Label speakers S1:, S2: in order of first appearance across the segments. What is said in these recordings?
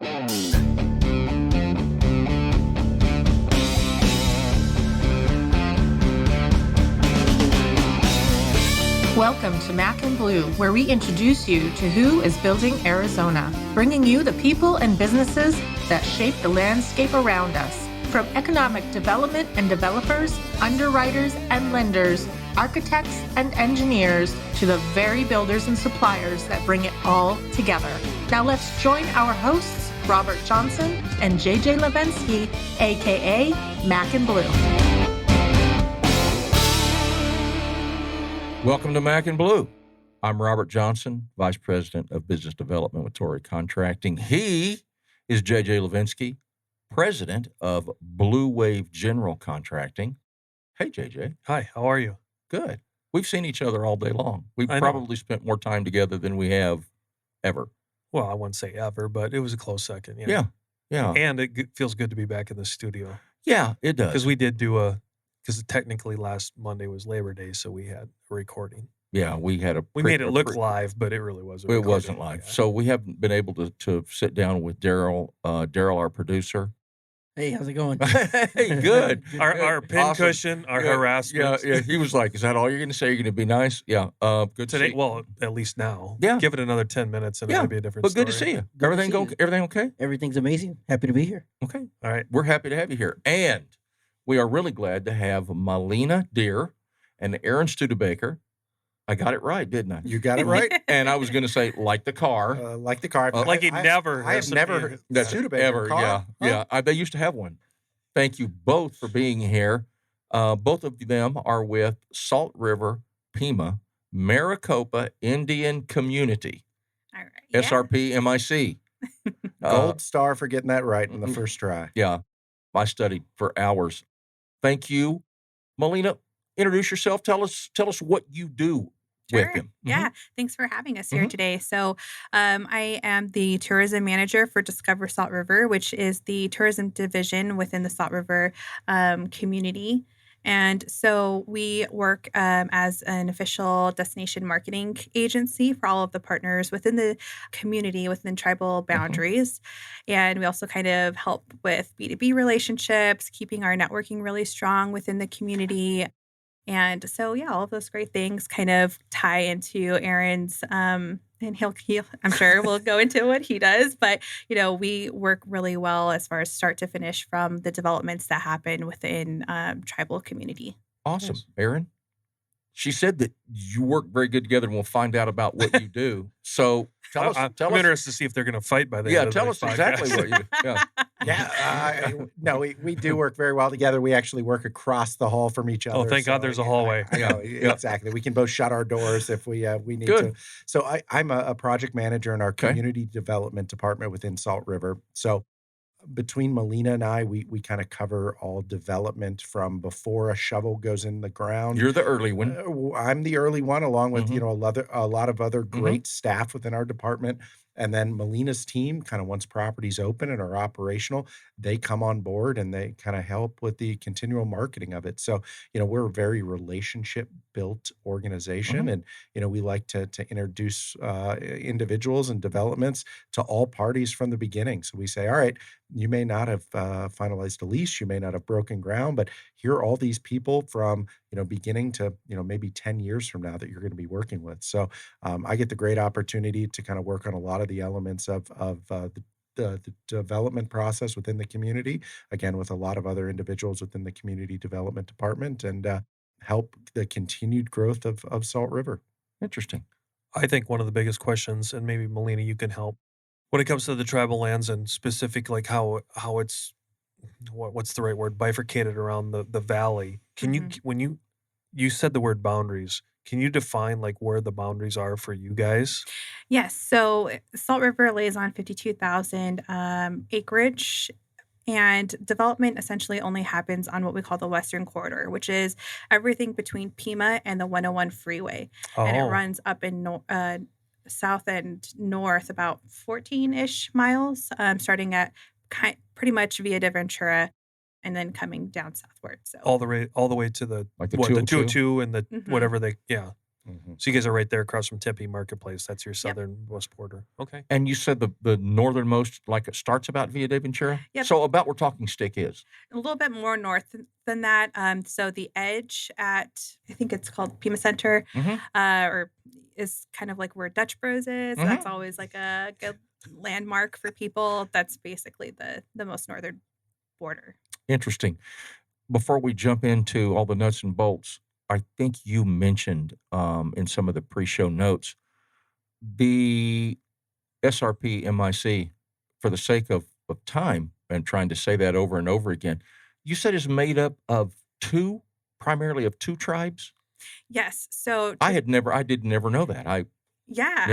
S1: Welcome to Mac and Blue, where we introduce you to who is building Arizona, bringing you the people and businesses that shape the landscape around us. From economic development and developers, underwriters and lenders, architects and engineers, to the very builders and suppliers that bring it all together. Now let's join our hosts, Robert Johnson and JJ Levensky, aka Mac and Blue.
S2: Welcome to Mac and Blue. I'm Robert Johnson, Vice President of Business Development with Torrey Contracting. He is JJ Levensky, President of Blue Wave General Contracting. Hey, JJ.
S3: Hi, how are you?
S2: Good. We've seen each other all day long. We've probably spent more time together than we have ever.
S3: Well, I wouldn't say ever, but it was a close second.
S2: Yeah.
S3: And it feels good to be back in the studio.
S2: Yeah, it does.
S3: Because we did because technically last Monday was Labor Day, so we had a recording.
S2: Yeah, we
S3: made it look live, but it really wasn't.
S2: It wasn't live. Yeah. So we haven't been able to sit down with Daryl, our producer.
S4: Hey, how's it going?
S2: Hey, good.
S3: Our pincushion, our harassment.
S2: Yeah. He was like, "Is that all you're going to say? You're going to be nice?" Yeah. Good
S3: today. Well, at least now.
S2: Yeah.
S3: Give it another 10 minutes, and it might be a different story.
S2: But good to see you. Everything okay?
S4: Everything's amazing. Happy to be here.
S2: Okay.
S3: All right.
S2: We're happy to have you here, and we are really glad to have Maleena Deer and Aaron Studebaker. I got it right, didn't I?
S5: You got it right.
S2: And I was going to say, like the car.
S5: Like the car.
S3: Like he never.
S5: I have never heard Studebaker
S2: ever.
S5: Car.
S2: Yeah. They used to have one. Thank you both for being here. Both of them are with Salt River Pima-Maricopa Indian Community.
S6: All right. Yeah.
S2: SRPMIC.
S5: Gold star for getting that right in the first try.
S2: Yeah. I studied for hours. Thank you. Maleena, introduce yourself. Tell us what you do with them.
S6: Yeah. Thanks for having us here today. So I am the tourism manager for Discover Salt River, which is the tourism division within the Salt River community. And so we work as an official destination marketing agency for all of the partners within the community, within tribal boundaries. And we also kind of help with B2B relationships, keeping our networking really strong within the community. And so, all of those great things kind of tie into Aaron's, and he'll I'm sure we'll go into what he does, but, we work really well as far as start to finish from the developments that happen within tribal community.
S2: Awesome. Yes. Aaron? She said that you work very good together, and we'll find out about what you do. So tell us.
S3: I'm interested to see if they're going to fight by the end of
S2: tell us exactly what you do.
S5: No, we do work very well together. We actually work across the hall from each other.
S3: Oh, thank God there's a hallway.
S5: I know, exactly. We can both shut our doors if we need to. So I'm a project manager in our community development department within Salt River. So between Maleena and I, we kind of cover all development from before a shovel goes in the ground.
S2: You're the early one.
S5: I'm the early one, along with a lot of other great staff within our department. And then Maleena's team, kind of once properties open and are operational, they come on board and they kind of help with the continual marketing of it. So, we're a very relationship-built organization, and, we like to introduce individuals and developments to all parties from the beginning. So we say, all right, you may not have finalized a lease, you may not have broken ground, but here are all these people from, beginning to, maybe 10 years from now that you're going to be working with. So I get the great opportunity to kind of work on a lot of the elements of the development process within the community, again, with a lot of other individuals within the community development department, and help the continued growth of Salt River.
S2: Interesting.
S3: I think one of the biggest questions, and maybe Maleena, you can help, when it comes to the tribal lands and specific, like how it's, what's the right word, bifurcated around the valley. Can you, when you said the word boundaries, can you define like where the boundaries are for you guys?
S6: Yes. So Salt River lays on 52,000 acreage, and development essentially only happens on what we call the Western Corridor, which is everything between Pima and the 101 freeway. And it runs up in south and north about 14-ish miles, starting at pretty much Via de Ventura and then coming down southward. So
S3: all the way to the
S2: like the
S3: what,
S2: 202?
S3: the 202 and the whatever they So you guys are right there across from Tempe Marketplace. That's your southernmost border. Okay.
S2: And you said the northernmost, like it starts about Villa de Ventura?
S6: Yep.
S2: So about where Talking Stick is.
S6: A little bit more north than that. So the edge at, I think it's called Pima Center, or is kind of like where Dutch Bros is. That's always like a good landmark for people. That's basically the most northern border.
S2: Interesting. Before we jump into all the nuts and bolts, I think you mentioned in some of the pre-show notes, the SRPMIC, for the sake of time and trying to say that over and over again, you said is made up of primarily of two tribes?
S6: Yes. So
S2: I did never know that.
S6: I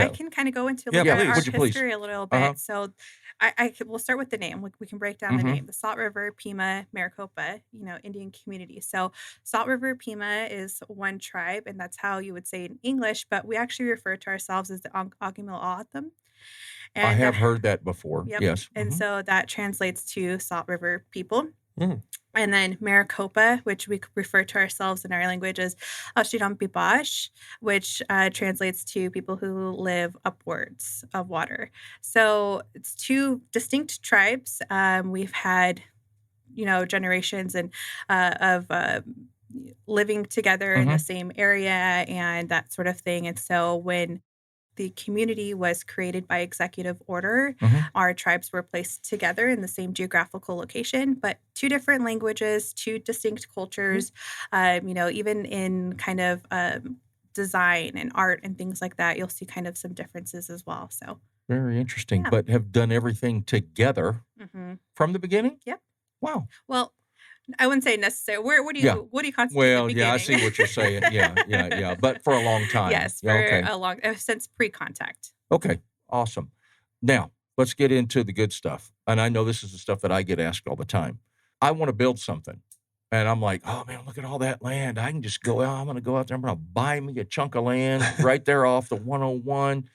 S6: can kind of go into
S2: Yeah,
S6: like
S2: please.
S6: our
S2: Would you please?
S6: history a little bit. So we'll start with the name. We can break down the name. The Salt River Pima-Maricopa, Indian community. So Salt River Pima is one tribe, and that's how you would say it in English, but we actually refer to ourselves as the Ogumil-Atham.
S2: I have heard that before.
S6: Yep.
S2: Yes.
S6: And so that translates to Salt River people.
S3: Mhm.
S6: And then Maricopa, which we refer to ourselves in our language as Ashiram Pipash, which translates to people who live upwards of water. So it's two distinct tribes. We've had, generations of living together in the same area and that sort of thing. And so when the community was created by executive order, our tribes were placed together in the same geographical location, but two different languages, two distinct cultures, even in kind of design and art and things like that, you'll see kind of some differences as well. So
S2: very interesting,
S6: Yeah.
S2: but have done everything together from the beginning?
S6: Yep.
S2: Wow.
S6: Well, I wouldn't say necessary. What do you
S2: Yeah.
S6: what do you constitute
S2: Well,
S6: the
S2: yeah, I
S6: beginning?
S2: see what you're saying. Yeah. But for a long time.
S6: Yes,
S2: Yeah,
S6: for
S2: okay.
S6: a long since pre-contact.
S2: Okay, awesome. Now, let's get into the good stuff. And I know this is the stuff that I get asked all the time. I want to build something. And I'm like, oh, man, look at all that land. I can just go out. I'm going to go out there. I'm going to buy me a chunk of land right there off the 101.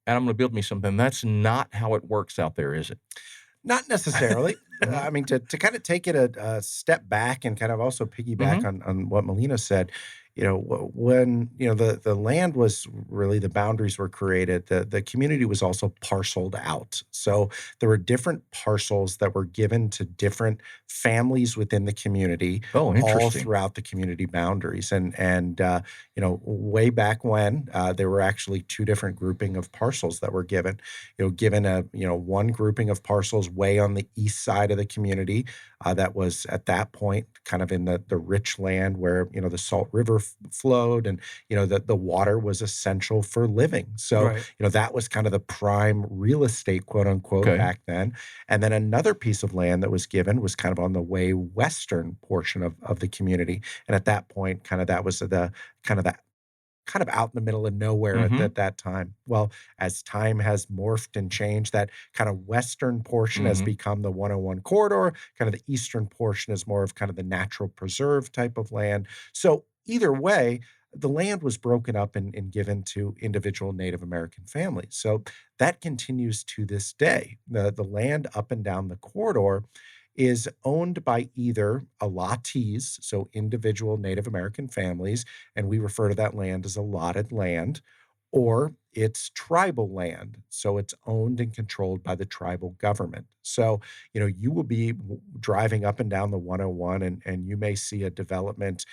S2: And I'm going to build me something. That's not how it works out there, is it?
S5: Not necessarily. I mean, to kind of take it a step back and kind of also piggyback on what Maleena said, when, the land was really, the boundaries were created, the community was also parceled out. So there were different parcels that were given to different families within the community,
S2: Oh,
S5: all
S2: interesting.
S5: throughout the community boundaries. And way back when, there were actually two different grouping of parcels that were given. Given one grouping of parcels way on the east side of the community, that was at that point kind of in the rich land where, the Salt River flowed and, the water was essential for living. So,
S3: Right.
S5: That was kind of the prime real estate, quote unquote,
S2: Okay.
S5: back then. And then another piece of land that was given was kind of on the way western portion of the community. And at that point, that was kind of out in the middle of nowhere at that time. Well, as time has morphed and changed, that kind of western portion has become the 101 corridor. Kind of the eastern portion is more of kind of the natural preserve type of land. So either way, the land was broken up and given to individual Native American families. So that continues to this day. The land up and down the corridor is owned by either allottees, so individual Native American families, and we refer to that land as allotted land, or it's tribal land, so it's owned and controlled by the tribal government. So, you will be driving up and down the 101, and you may see a development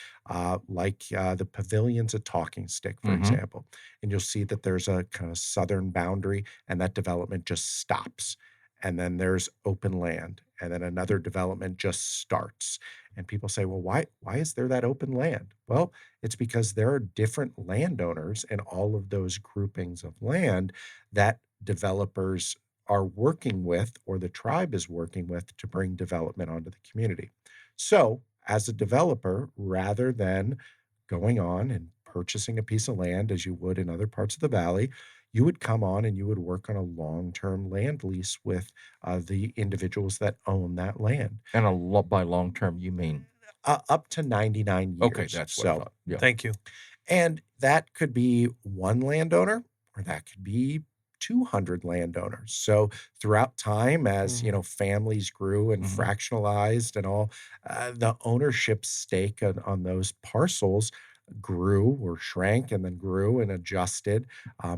S5: like the pavilions at Talking Stick, for example, and you'll see that there's a kind of southern boundary, and that development just stops. And then there's open land, and then another development just starts. And people say, well, why is there that open land? Well, it's because there are different landowners in all of those groupings of land that developers are working with, or the tribe is working with, to bring development onto the community. So as a developer, rather than going on and purchasing a piece of land as you would in other parts of the valley, you would come on and you would work on a long-term land lease with the individuals that own that land.
S2: And by long term, you mean?
S5: Up to 99 years.
S2: Okay, that's what I thought. Yeah.
S3: Thank you.
S5: And that could be one landowner, or that could be 200 landowners. So throughout time, as families grew and fractionalized and all, the ownership stake on those parcels grew or shrank and then grew and adjusted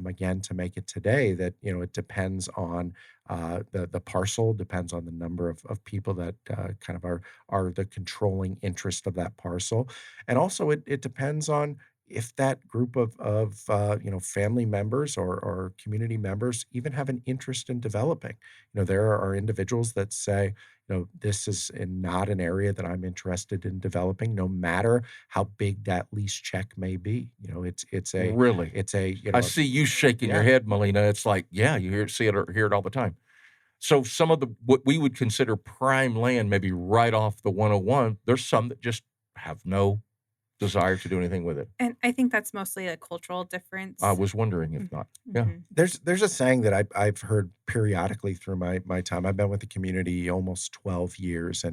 S5: again to make it today. That it depends on the parcel, depends on the number of people that kind of are the controlling interest of that parcel, and also it depends on if that group of family members or community members even have an interest in developing. There are individuals that say, this is not an area that I'm interested in developing, no matter how big that lease check may be.
S2: Really?
S5: It's a
S2: I see you shaking your
S5: yeah.
S2: head, Maleena. It's like, yeah, see it or hear it all the time. So some of what we would consider prime land, maybe right off the 101, there's some that just have no desire to do anything with it.
S6: And I think that's mostly a cultural difference.
S2: I was wondering if not. Yeah.
S6: Mhm.
S5: There's a saying that I've heard periodically through my time. I've been with the community almost 12 years,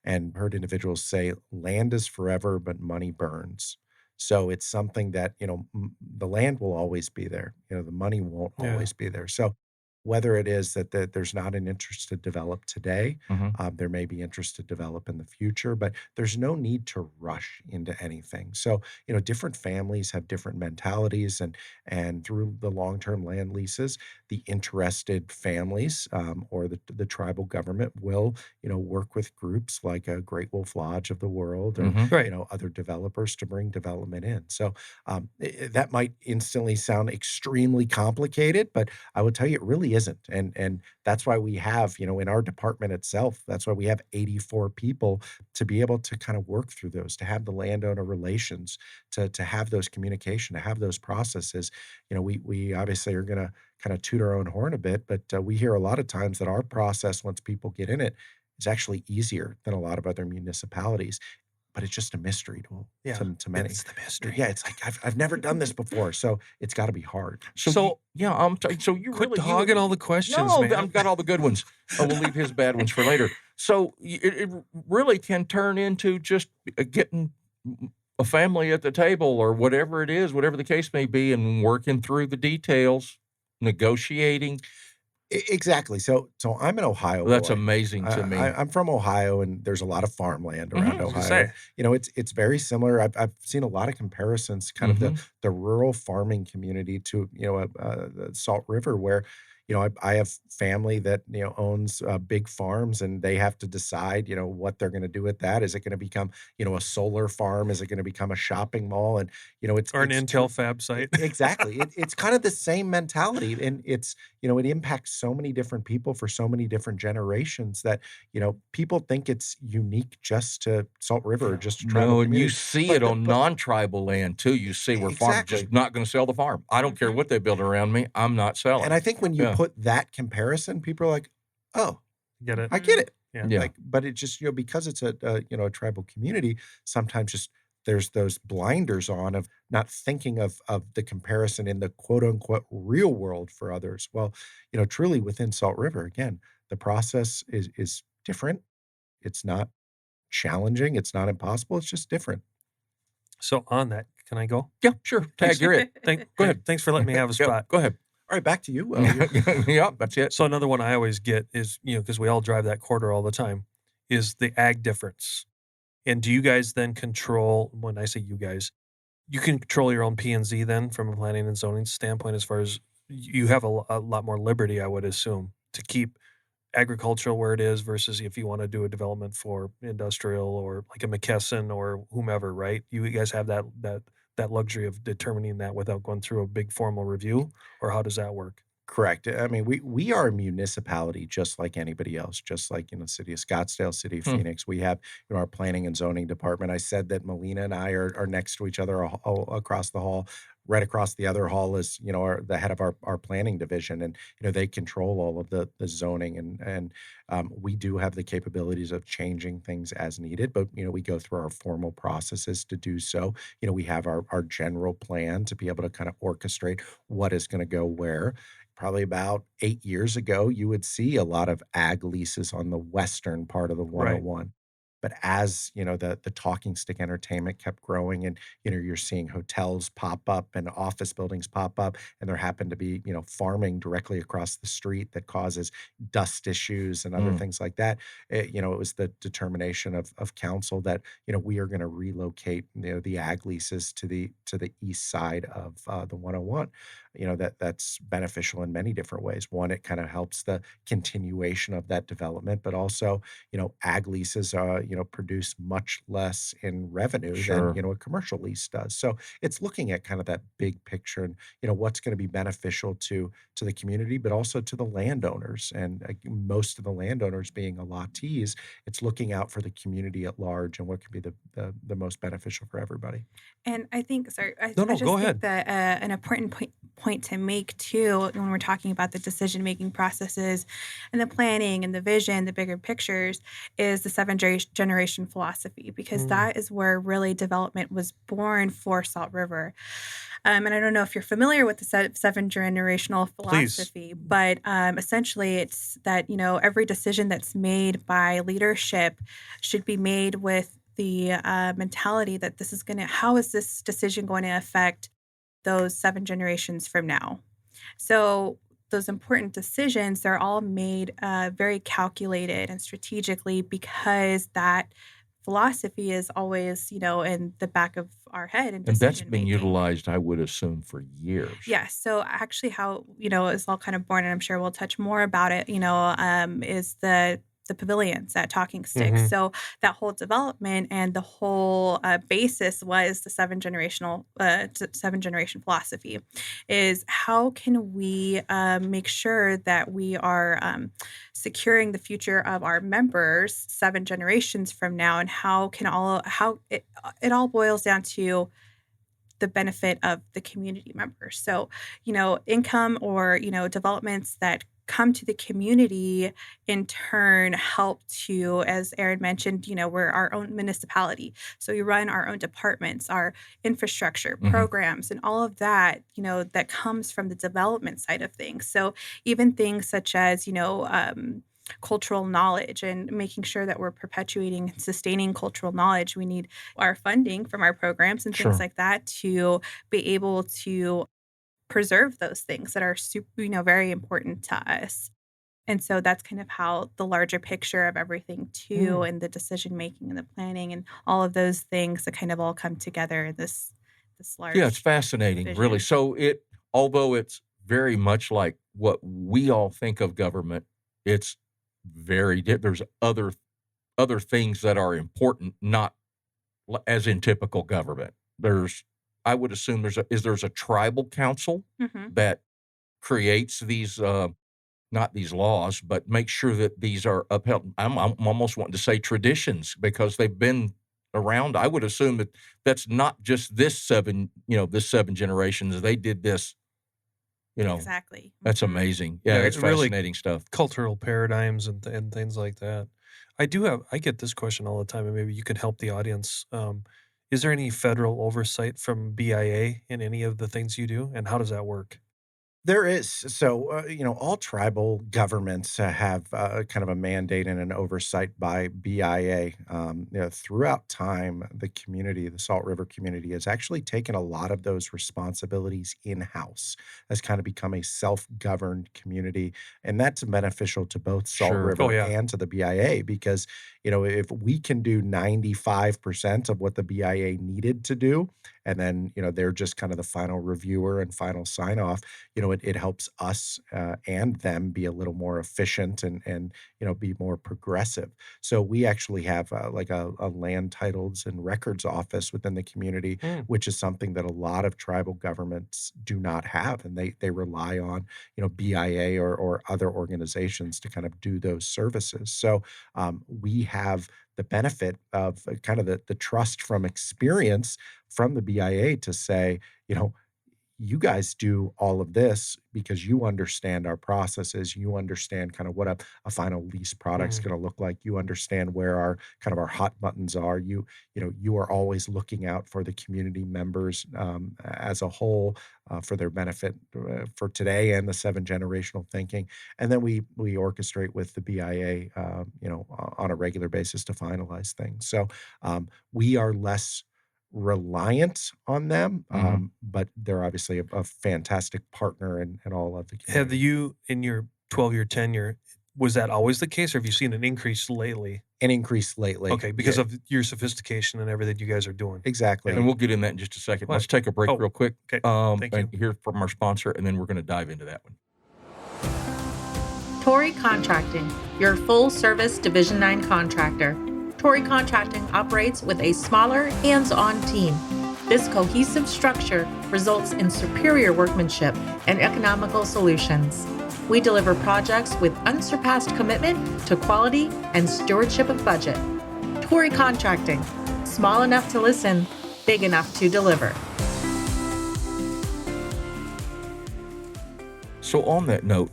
S5: and heard individuals say, "Land is forever, but money burns." So it's something that the land will always be there. The money won't
S3: Yeah.
S5: always be there. So whether it is that there's not an interest to develop today,
S2: Mhm.
S5: there may be interest to develop in the future, but there's no need to rush into anything. So different families have different mentalities, and through the long-term land leases, the interested families or the tribal government will work with groups like a Great Wolf Lodge of the world, or
S2: Mhm.
S3: Right.
S5: other developers to bring development in. So that might instantly sound extremely complicated, but I would tell you it really isn't. And that's why we have, in our department itself, that's why we have 84 people to be able to kind of work through those, to have the landowner relations, to have those communication, to have those processes. We obviously are going to kind of toot our own horn a bit, but we hear a lot of times that our process, once people get in it, is actually easier than a lot of other municipalities. But it's just a mystery
S3: Yeah.
S5: to many.
S3: It's the mystery.
S5: Yeah, it's like I've never done this before, so it's got to be hard.
S3: So
S2: yeah, so you
S3: quit
S2: really
S3: hogging all the questions,
S2: no,
S3: man.
S2: I've got all the good ones. We'll leave his bad ones for later. So it really can turn into just getting a family at the table or whatever it is, whatever the case may be, and working through the details, negotiating.
S5: Exactly. So I'm an Ohio
S2: That's
S5: boy.
S2: amazing to me.
S5: I'm from Ohio, and there's a lot of farmland around
S3: I was gonna
S5: Ohio.
S3: say.
S5: It's very similar. I've seen a lot of comparisons, kind of the rural farming community to the Salt River, where I have family that owns big farms, and they have to decide what they're going to do with that. Is it going to become a solar farm? Is it going to become a shopping mall? And
S3: Or an
S5: it's
S3: Intel fab site.
S5: exactly. It's kind of the same mentality, and it impacts so many different people for so many different generations that people think it's unique just to Salt River or just to tribal
S2: No, and you
S5: communities.
S2: see
S5: But
S2: it
S5: the-
S2: on
S5: but-
S2: non-tribal land too. You see where farmers
S5: Exactly.
S2: just not going to sell the farm. I don't care what they build around me. I'm not selling.
S5: And I think when you
S2: Yeah.
S5: put that comparison, people are like, "Oh,
S3: Get it?
S5: I get it."
S3: Yeah.
S2: Yeah.
S5: But it just because it's a tribal community, sometimes just there's those blinders on of not thinking of the comparison in the quote unquote real world for others. Well, truly within Salt River, again, the process is different. It's not challenging. It's not impossible. It's just different.
S3: So on that, can I go?
S2: Yeah, sure. Tag, you're it.
S3: Go ahead. Thanks for letting me have a
S2: Yep,
S3: spot.
S2: go ahead.
S5: All right, back to you.
S2: Yep, that's it.
S3: So another one I always get is, because we all drive that corridor all the time, is the ag difference. And do you guys then control, when I say you guys, you can control your own P&Z then from a planning and zoning standpoint, as far as you have a lot more liberty, I would assume, to keep agricultural where it is versus if you want to do a development for industrial or like a McKesson or whomever, right? You guys have that luxury of determining that without going through a big formal review, or how does that work?
S5: Correct. I mean, we are a municipality just like anybody else, just like City of Scottsdale, City of Phoenix. We have our planning and zoning department. I said that Maleena and I are next to each other across the hall. Right across the other hall is the head of our planning division, and they control all of the zoning, and we do have the capabilities of changing things as needed. But we go through our formal processes to do so. We have our general plan to be able to kind of orchestrate what is going to go where. Probably about 8 years ago, you would see a lot of ag leases on the western part of the 101. But as the talking stick entertainment kept growing, and you're seeing hotels pop up and office buildings pop up, and there happened to be farming directly across the street that causes dust issues and other
S2: Mm.
S5: things like that. It was the determination of council that we are going to relocate the ag leases to the east side of the 101. That's beneficial in many different ways. One, it kind of helps the continuation of that development, but also ag leases produce much less in revenue than
S2: Sure.
S5: a commercial lease does. So it's looking at kind of that big picture, and what's going to be beneficial to the community, but also to the landowners. And most of the landowners being allottees, it's looking out for the community at large and what can be the most beneficial for everybody.
S6: And I think, sorry,
S3: No,
S6: I
S3: no, go
S6: just think
S3: ahead.
S6: that an important point to make too, when we're talking about the decision making processes and the planning and the vision, the bigger pictures, is the generation philosophy, because
S3: Mm,
S6: that is where really development was born for Salt River. And I don't know if you're familiar with the seven generational
S3: please.
S6: philosophy, but essentially it's that, every decision that's made by leadership should be made with the mentality that how is this decision going to affect those 7 generations from now? So those important decisions, they're all made very calculated and strategically, because that philosophy is always, in the back of our head in
S2: And that's
S6: decision
S2: been
S6: making.
S2: utilized, I would assume, for years.
S6: Yes. So actually, how it's all kind of born, and I'm sure we'll touch more about it. Is the pavilions at Talking Sticks.
S3: Hmm.
S6: So that whole development and the whole basis was the 7 generation philosophy. Is how can we make sure that we are securing the future of our members 7 generations from now, and how it all boils down to the benefit of the community members. So, income or, developments that come to the community in turn help to, as Aaron mentioned, we're our own municipality. So we run our own departments, our infrastructure,
S2: Hmm.
S6: programs, and all of that, that comes from the development side of things. So even things such as, cultural knowledge and making sure that we're perpetuating and sustaining cultural knowledge. We need our funding from our programs and things
S2: Sure.
S6: like that to be able to preserve those things that are super, very important to us. And so that's kind of how the larger picture of everything too,
S3: Mm.
S6: and the decision making and the planning and all of those things that kind of all come together in this
S2: Yeah, it's
S6: large
S2: fascinating, really.
S6: vision.
S2: So although it's very much like what we all think of government, it's there's other things that are important, not as in typical government. I would assume there's a tribal council
S6: Hmm.
S2: that creates these, not these laws, but make sure that these are upheld. I'm almost wanting to say traditions because they've been around. I would assume that that's not just this 7 generations. They did this, you know,
S6: Exactly.
S2: that's
S6: Hmm.
S2: amazing. Yeah,
S3: Yeah,
S2: it's
S3: really
S2: fascinating stuff.
S3: cultural paradigms and things like that. I get this question all the time, and maybe you can help the audience. Is there any federal oversight from BIA in any of the things you do, and how does that work?
S5: There is. So, all tribal governments have kind of a mandate and an oversight by BIA. Throughout time, the Salt River community, has actually taken a lot of those responsibilities in house, has kind of become a self governed community. And that's beneficial to both Salt
S2: Sure.
S3: Oh
S5: River
S3: yeah.
S5: and to the BIA because, if we can do 95% of what the BIA needed to do, and then, they're just kind of the final reviewer and final sign off, it helps us and them be a little more efficient and be more progressive. So we actually have like a land titles and records office within the community,
S3: Mm.
S5: which is something that a lot of tribal governments do not have, and they rely on BIA or other organizations to kind of do those services. So we have the benefit of kind of the trust from experience from the BIA to say, you know, you guys do all of this because you understand our processes. You understand kind of what a final lease product's
S3: Mhm.
S5: going to look like. You understand where our kind of our hot buttons are. You are always looking out for the community members as a whole for their benefit for today and the seven generational thinking. And then we orchestrate with the BIA, on a regular basis to finalize things. So we are less reliant on them, but they're obviously a fantastic partner and all of the
S3: Have
S5: community.
S3: you, in your 12-year tenure, was that always the case, or have you seen an increase lately?
S5: An increase lately.
S3: Okay, because of your sophistication and everything you guys are doing.
S5: Exactly.
S2: And we'll get in that in just a second.
S3: What?
S2: Let's take a break
S3: Oh,
S2: real quick.
S3: okay. Thank
S2: And
S3: you.
S2: hear from our sponsor, and then we're going to dive into that one.
S1: Torrey Contracting, your full-service Division 9 contractor. Torrey Contracting operates with a smaller, hands-on team. This cohesive structure results in superior workmanship and economical solutions. We deliver projects with unsurpassed commitment to quality and stewardship of budget. Torrey Contracting, small enough to listen, big enough to deliver.
S2: So on that note,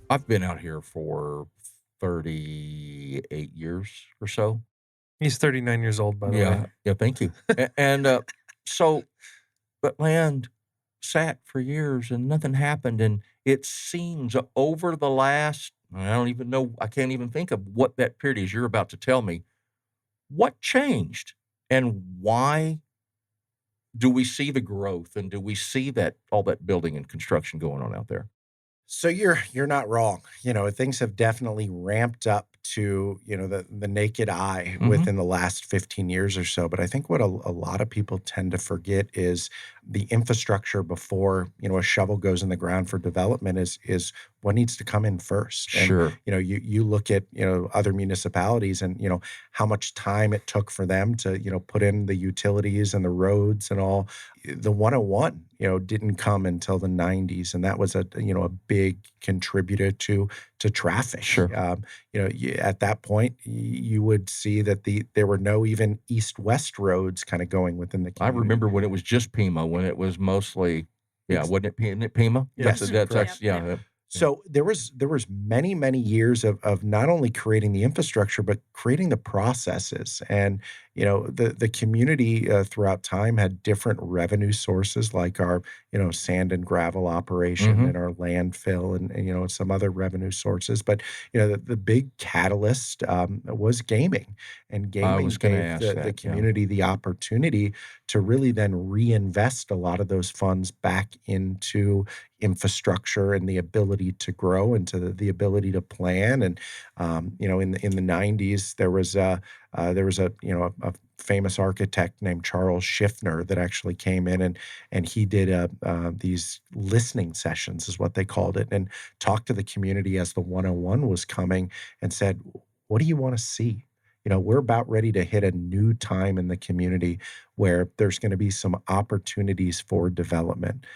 S2: I've been out here for 38 years or so.
S3: He's 39 years old, by the way.
S2: Yeah, thank you. So, but land sat for years and nothing happened. And it seems over the last, I don't even know, I can't even think of what that period is you're about to tell me. What changed and why do we see the growth and do we see that all that building and construction going on out there?
S5: So you're not wrong. Things have definitely ramped up to, the naked eye within the last 15 years or so. But I think what a lot of people tend to forget is the infrastructure before, a shovel goes in the ground for development is what needs to come in first.
S2: Sure.
S5: And, you look at, other municipalities and, how much time it took for them to, put in the utilities and the roads and all. The 101, didn't come until the 90s. And that was a big contributor to traffic.
S2: Sure.
S5: At that point, you would see that there were no even east-west roads kind of going within the
S2: I
S5: community.
S2: remember when it was just Pima, when it was mostly, wasn't it Pima?
S5: Yes,
S2: That's
S5: correct.
S2: yeah.
S5: So there was many, many years of not only creating the infrastructure, but creating the processes. And, the community throughout time had different revenue sources like our, sand and gravel operation and our landfill and some other revenue sources. But, the big catalyst was gaming. And
S2: I
S5: gaming
S2: was gonna
S5: gave
S2: ask
S5: the
S2: that, yeah.
S5: community the opportunity to really then reinvest a lot of those funds back into infrastructure and the ability to grow and to the ability to plan. And in the 90s, there was a famous architect named Charles Schiffner that actually came in and he did these listening sessions, is what they called it, and talked to the community as the 101 was coming and said, "What do you want to see?" We're about ready to hit a new time in the community where there's going to be some opportunities for development.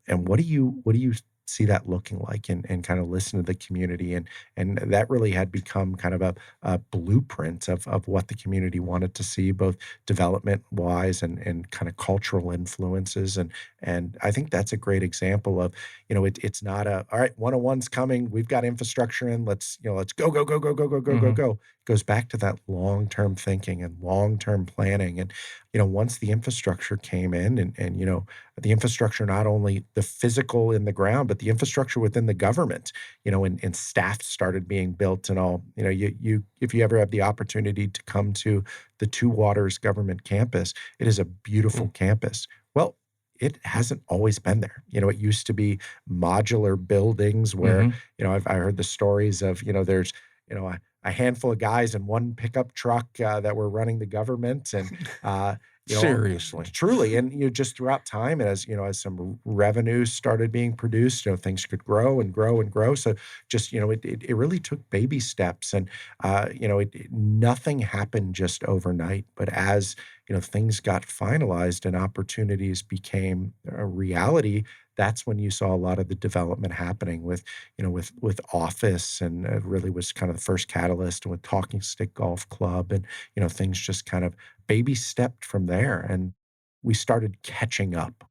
S5: And what do you see that looking like? And kind of listen to the community. And that really had become kind of a blueprint of what the community wanted to see, both development wise and kind of cultural influences. And I think that's a great example of, it's not all right, 101's coming, we've got infrastructure in, let's go, go, go, go, go, go, go, go, go. It goes back to that long-term thinking and long-term planning. And, once the infrastructure came in and the infrastructure, not only the physical in the ground, but the infrastructure within the government, and staff started being built and all. You if you ever have the opportunity to come to the Two Waters government campus, it is a beautiful campus. Well, it hasn't always been there. It used to be modular buildings where, I heard the stories of, there's, a handful of guys in one pickup truck that were running the government. And,
S2: Seriously.
S5: truly. And, just throughout time, as some revenues started being produced, things could grow and grow and grow. So just, it really took baby steps and, nothing happened just overnight. But as, things got finalized and opportunities became a reality, that's when you saw a lot of the development happening with office, and it really was kind of the first catalyst, and with Talking Stick Golf Club, and things just kind of baby stepped from there, and we started catching up.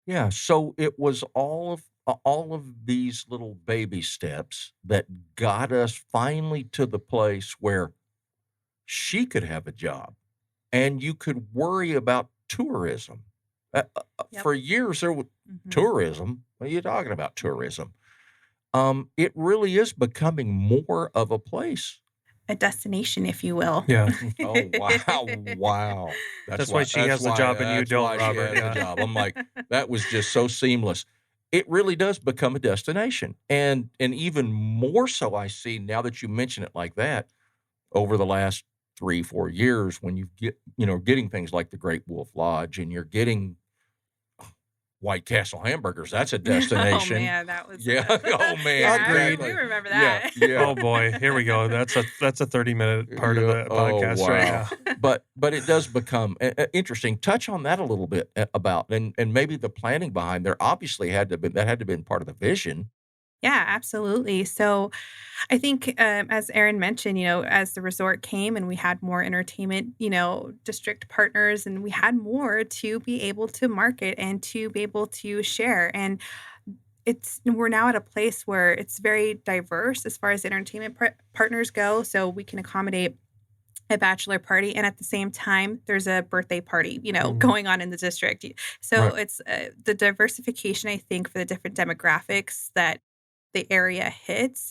S2: Yeah, so it was all of these little baby steps that got us finally to the place where she could have a job and you could worry about tourism.
S6: Yep.
S2: For years, there was
S6: Hmm.
S2: tourism. What are you talking about, tourism? It really is becoming more of a place.
S6: A destination, if you will.
S3: Yeah.
S2: Oh, wow, wow.
S3: That's why she has the job and you
S2: That's
S3: don't,
S2: why she
S3: Robert.
S2: has the
S3: Yeah.
S2: job. I'm like, that was just so seamless. It really does become a destination, and even more so I see now that you mention it like that, over the last 3, 4 years when you get getting things like the Great Wolf Lodge and you're getting White Castle hamburgers, that's a
S6: Oh
S2: destination.
S6: man, that was
S2: Yeah. Oh, man,
S6: yeah,
S5: Agreed.
S6: we
S2: exactly.
S6: remember
S2: Yeah,
S6: that.
S2: yeah.
S3: Oh boy, here we go. That's a 30-minute part of
S2: Yeah.
S3: the
S2: Oh,
S3: podcast right
S2: wow.
S3: now.
S2: But it does become interesting. Touch on that a little bit about and maybe the planning behind there obviously had to be that had to been part of the vision.
S6: Yeah, absolutely. So I think, as Aaron mentioned, as the resort came and we had more entertainment, district partners, and we had more to be able to market and to be able to share. And we're now at a place where it's very diverse as far as entertainment partners go. So we can accommodate a bachelor party, and at the same time there's a birthday party
S3: Mhm.
S6: going on in the district. So
S2: Right.
S6: it's the diversification, I think, for the different demographics that the area hits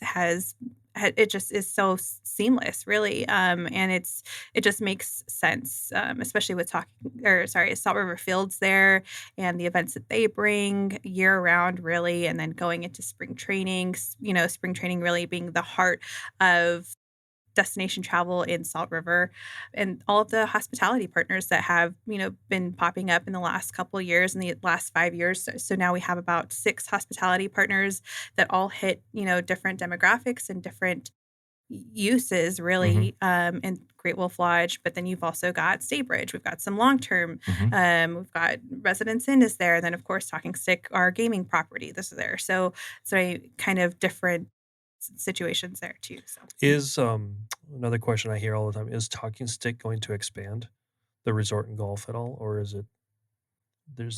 S6: it just is so seamless, really. And it just makes sense, especially with talking, or sorry, Salt River Fields there, and the events that they bring year round, really. And then going into spring training, spring training really being the heart of destination travel in Salt River, and all of the hospitality partners that have, been popping up in the last couple of years, in the last 5 years. So now we have about 6 hospitality partners that all hit, different demographics and different uses,
S2: Mhm.
S6: really, in Great Wolf Lodge. But then you've also got Staybridge. We've got some long term.
S2: Mhm.
S6: We've got Residence Inn is there. And then, of course, Talking Stick, our gaming property, this is there. So a kind of different situations there too. So
S3: Is another question I hear all the time, is Talking Stick going to expand the resort and golf at all, or is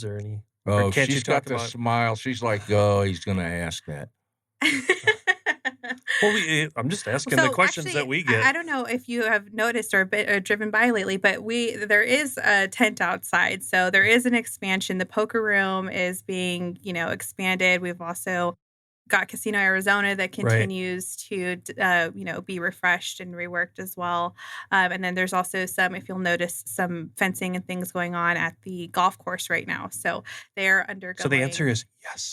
S3: there any, or
S2: Oh,
S3: can't you
S2: she's got
S3: talk
S2: the
S3: about?
S2: smile. She's like, "Oh, he's gonna ask that."
S3: Well, I'm just asking the
S6: So
S3: questions
S6: actually,
S3: that we
S6: I
S3: get.
S6: don't know if you have noticed or been or driven by lately, but there is a tent outside. So there is an expansion. The poker room is being, expanded. We've also got Casino Arizona that
S3: Right.
S6: continues to, be refreshed and reworked as well. And then there's also some, if you'll notice, some fencing and things going on at the golf course right now. So they're
S3: So the answer
S6: undergoing.
S3: is yes.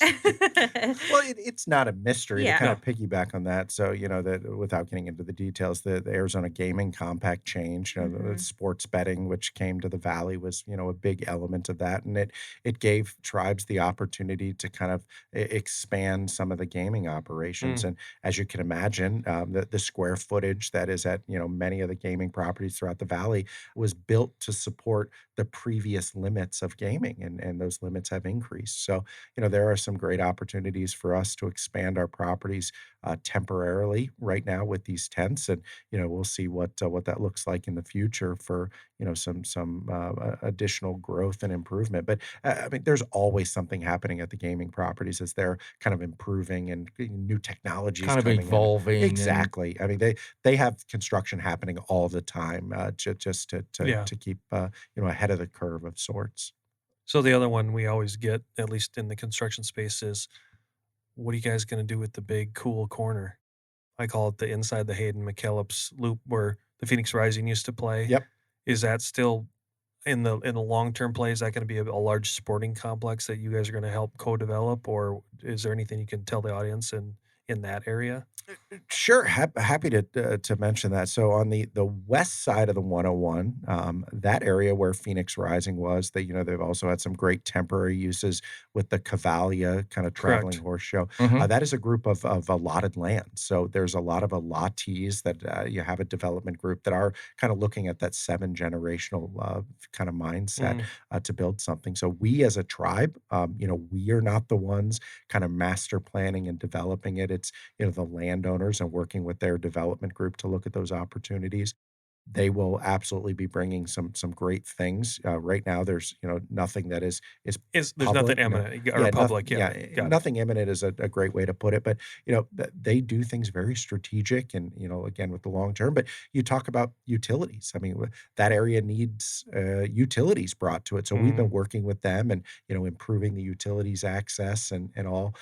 S5: Well, it's not a mystery to
S6: Yeah.
S5: kind
S3: No.
S5: of piggyback on that. So, that without getting into the details, the Arizona Gaming Compact change, the
S6: Mhm.
S5: sports betting, which came to the Valley, was, a big element of that. And it gave tribes the opportunity to kind of expand some of the gaming operations.
S3: Mm.
S5: And as you can imagine, the square footage that is at, many of the gaming properties throughout the Valley was built to support the previous limits of gaming. And those limits have increased. So, there are some great opportunities for us to expand our properties temporarily right now with these tents, and we'll see what that looks like in the future for some additional growth and improvement. But I mean, there's always something happening at the gaming properties as they're kind of improving and new technologies
S2: Kind of
S5: coming in.
S2: evolving and
S5: Exactly. I mean, they have construction happening all the time, just
S3: Yeah.
S5: to keep ahead of the curve of sorts.
S3: So the other one we always get, at least in the construction space, is what are you guys going to do with the big cool corner? I call it the inside the Hayden McKellips loop where the Phoenix Rising used to play.
S5: Yep.
S3: Is that still in the long term play? Is that going to be a large sporting complex that you guys are going to help co-develop, or is there anything you can tell the audience in that area?
S5: Sure, happy to mention that. So on the west side of the 101, that area where Phoenix Rising was, they've also had some great temporary uses with the Cavalia kind of traveling
S3: Correct.
S5: horse show.
S2: Mhm.
S5: That is a group of allotted land. So there's a lot of allottees that you have a development group that are kind of looking at that 7 generational kind of mindset
S3: Mm.
S5: to build something. So we as a tribe, we are not the ones kind of master planning and developing it. It's the landowners and working with their development group to look at those opportunities. they will absolutely be bringing some great things. Right now, there's nothing that is
S3: There's nothing
S5: public.
S3: imminent or
S5: Yeah,
S3: public. Yeah, got it.
S5: nothing imminent is a great way to put it. But they do things very strategic, and again with the long term. But you talk about utilities. I mean, that area needs utilities brought to it. So we've been working with them and improving the utilities access and all.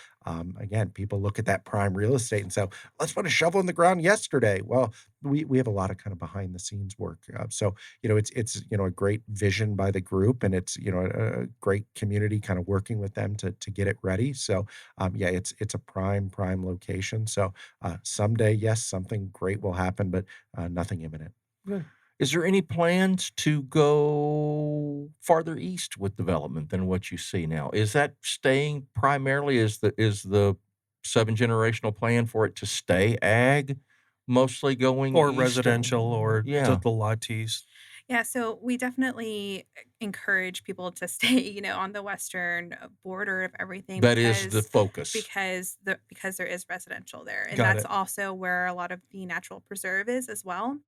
S5: Again, people look at that prime real estate and say, "Let's put a shovel in the ground yesterday." Well, we have a lot of kind of behind the scenes work. So it's a great vision by the group, and it's a great community kind of working with them to get it ready. So yeah, it's a prime location. So someday, yes, something great will happen, but nothing imminent.
S2: Good. Is there any plans to go farther east with development than what you see now? Is that staying primarily, is the 7 generational plan for it to stay ag, mostly going
S3: Or
S2: east?
S3: residential or
S2: Yeah.
S3: the lattes.
S6: Yeah, so we definitely encourage people to stay, on the western border of everything
S2: That is the focus.
S6: because there is residential there, and
S3: Got
S6: that's
S3: it.
S6: also where a lot of the natural preserve is as well.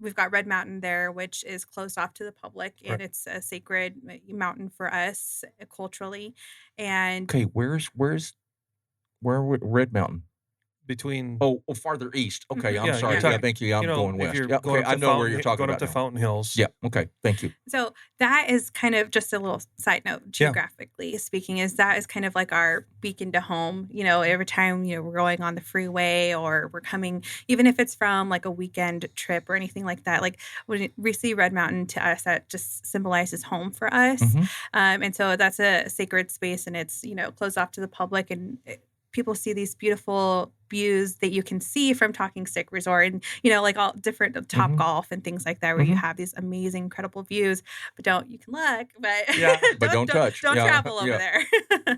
S6: We've got Red Mountain there, which is closed off to the public, and
S3: Right.
S6: it's a sacred mountain for us culturally. And
S2: Okay, where Red Mountain?
S3: Between
S2: Oh, farther east. Okay, I'm
S3: yeah,
S2: sorry.
S3: you're
S2: Yeah,
S3: talking,
S2: thank you. I'm going
S3: if
S2: west.
S3: you're
S2: Yeah,
S3: going
S2: okay,
S3: up
S2: I
S3: to
S2: know where you're talking
S3: going up
S2: about
S3: to
S2: now.
S3: Fountain Hills.
S2: Yeah, okay, thank you.
S6: so that is kind of just a little side note,
S3: Yeah.
S6: geographically speaking, is that is kind of like our beacon to home. Every time we're going on the freeway or we're coming, even if it's from like a weekend trip or anything like that. Like when we see Red Mountain, to us, that just symbolizes home for us.
S2: Mhm.
S6: And so that's a sacred space, and it's closed off to the public, and people see these beautiful views that you can see from Talking Stick Resort, and like all different Top
S2: Mhm.
S6: Golf and things like that, where you
S2: Mhm.
S6: have these amazing, incredible views. But you can look, but
S3: Yeah,
S2: but don't touch.
S6: don't
S2: Yeah,
S6: travel over
S2: yeah.
S6: there.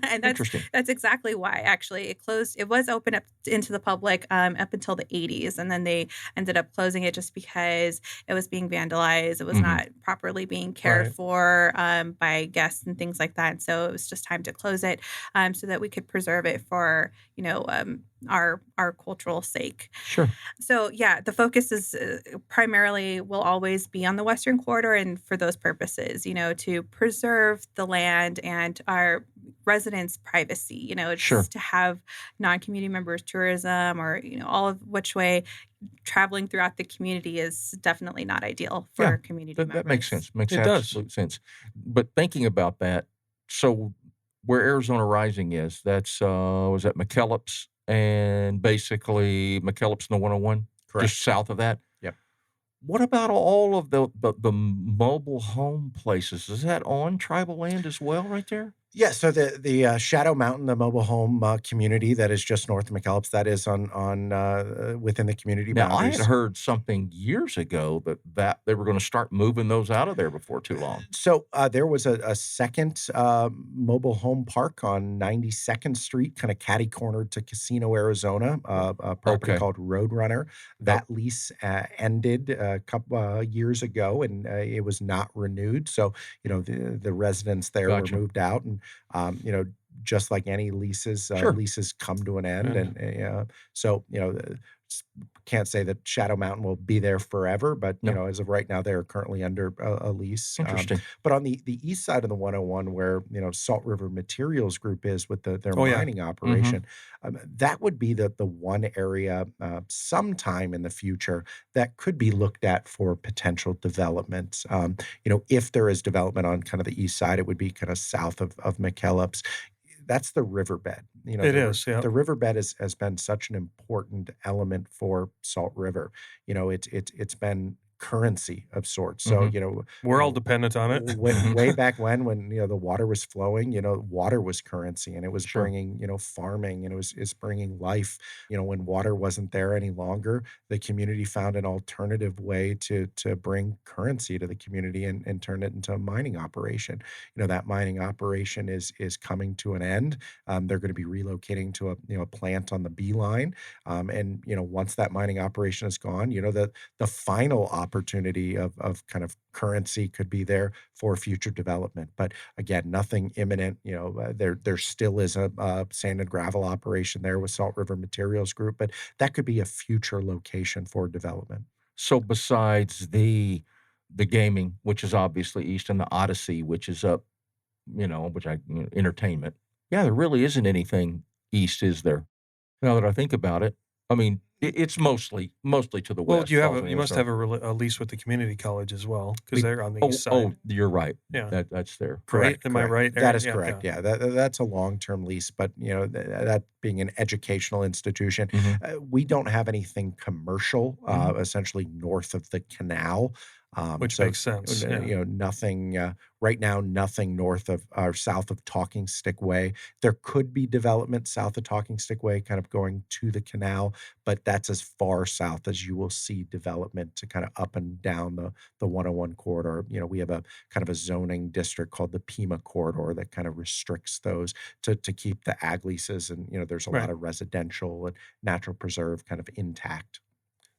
S6: And
S2: Interesting.
S6: that's exactly why actually it closed. It was open up into the public up until the 80s, and then they ended up closing it just because it was being vandalized. It was
S2: Mhm.
S6: not properly being cared
S3: Right.
S6: for by guests and things like that. And so it was just time to close it, so that we could preserve it for our cultural sake.
S2: Sure.
S6: So yeah, the focus is primarily will always be on the Western Corridor, and for those purposes, to preserve the land and our residents' privacy.
S2: Sure.
S6: Just to have non-community members tourism, or all of which way traveling throughout the community is definitely not ideal for
S2: Yeah,
S6: community
S2: that
S6: members.
S2: makes sense. Makes
S3: It does.
S2: absolute sense. But thinking about that, so where Arizona Rising is, that's was that McKellips, and basically McKellips and the 101,
S5: Correct.
S2: just south of that.
S5: Yep.
S2: What about all of the mobile home places? Is that on tribal land as well, right there?
S5: Yeah, so the Shadow Mountain, the mobile home community that is just north of McKellips, that is on within the community
S2: Now, I
S5: boundaries.
S2: had heard something years ago that they were going to start moving those out of there before too long.
S5: So there was a second mobile home park on 92nd Street, kind of catty cornered to Casino, Arizona, a property
S2: Okay.
S5: called Roadrunner. That lease ended a couple years ago, and it was not renewed. So the residents there
S2: Gotcha.
S5: were moved out, and just like any leases,
S2: Sure.
S5: leases come to an end,
S3: End.
S5: and so can't say that Shadow Mountain will be there forever, but
S2: No.
S5: as of right now, they're currently under a lease.
S2: Interesting.
S5: But on the east side of the 101, where Salt River Materials Group is with their
S3: Oh, yeah.
S5: mining operation, that would be the one area sometime in the future that could be looked at for potential development. If there is development on kind of the east side, it would be kind of south of McKellips. That's the riverbed.
S3: It is, yeah.
S5: The riverbed has been such an important element for Salt River. It's been currency of sorts. So,
S3: We're all dependent on it.
S5: way back when the water was flowing, water was currency, and it was
S2: Sure.
S5: bringing, farming, and it's bringing life. When water wasn't there any longer, the community found an alternative way to bring currency to the community and turn it into a mining operation. That mining operation is coming to an end. They're going to be relocating to a plant on the Beeline. And once that mining operation is gone, the final opportunity of kind of currency could be there for future development. But again, nothing imminent. There still is a sand and gravel operation there with Salt River Materials Group, but that could be a future location for development.
S2: So besides the gaming, which is obviously east, and the Odyssey, which is up, entertainment. Yeah, there really isn't anything east, is there? Now that I think about it, I mean, it's mostly to the
S3: Well,
S2: west.
S3: you must have a lease with the community college as well, because they're on the east side.
S2: Oh, you're right.
S3: Yeah.
S2: That's there.
S3: Right?
S5: Correct.
S3: Am I right,
S5: That
S3: Aaron?
S5: is correct. Yeah, that's a long-term lease, but that being an educational institution,
S2: Mhm.
S5: we don't have anything commercial, essentially north of the canal.
S3: Which
S5: So
S3: makes sense. Yeah.
S5: nothing right now, nothing north of or south of Talking Stick Way. There could be development south of Talking Stick Way, kind of going to the canal, but that's as far south as you will see development to kind of up and down the 101 corridor. We have a kind of a zoning district called the Pima corridor that kind of restricts those to keep the ag leases, and there's a lot
S3: Right.
S5: of residential and natural preserve kind of intact.